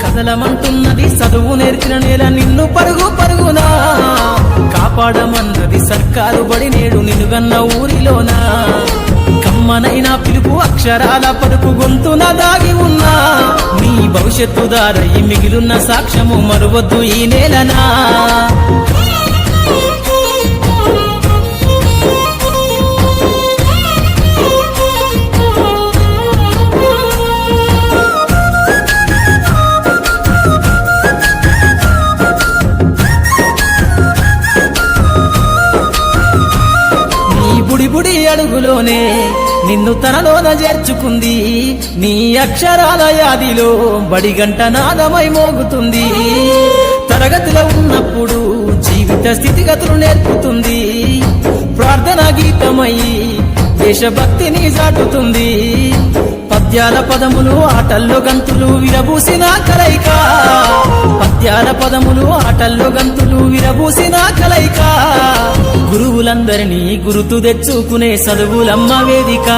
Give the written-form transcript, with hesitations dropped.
కదలమంటున్నది చదువు నేర్చిన నేల నిన్ను పరుగు పరుగునా కాపాడమన్నది సర్కారు బడి నేడు నిలుగన్న ఊరిలోనా కమ్మనైనా పిలుపు అక్షరాల పలుకు గొంతున దాగి ఉన్నా నీ భవిష్యత్తు దారై మిగిలిన సాక్ష్యము మరువద్దు ఈ నేలనా బుడి అడుగులోనే నిన్ను తనలోన చేర్చుకుంది నీ అక్షరాల యాదిలో బడిగంట నాదమై మోగుతుంది తరగతిలో ఉన్నప్పుడు జీవిత స్థితిగతులు నేర్పుతుంది ప్రార్థనా గీతమై దేశభక్తిని చాటుతుంది పద్యాల పదములు ఆటల్లో గంతులు విరబూసిన కలయిక పద్యాల పదములు ఆటల్లో గంతులు విరబూసిన కలయిక గురువులందరినీ గుర్తు తెచ్చుకునే చదువులమ్మ వేదిక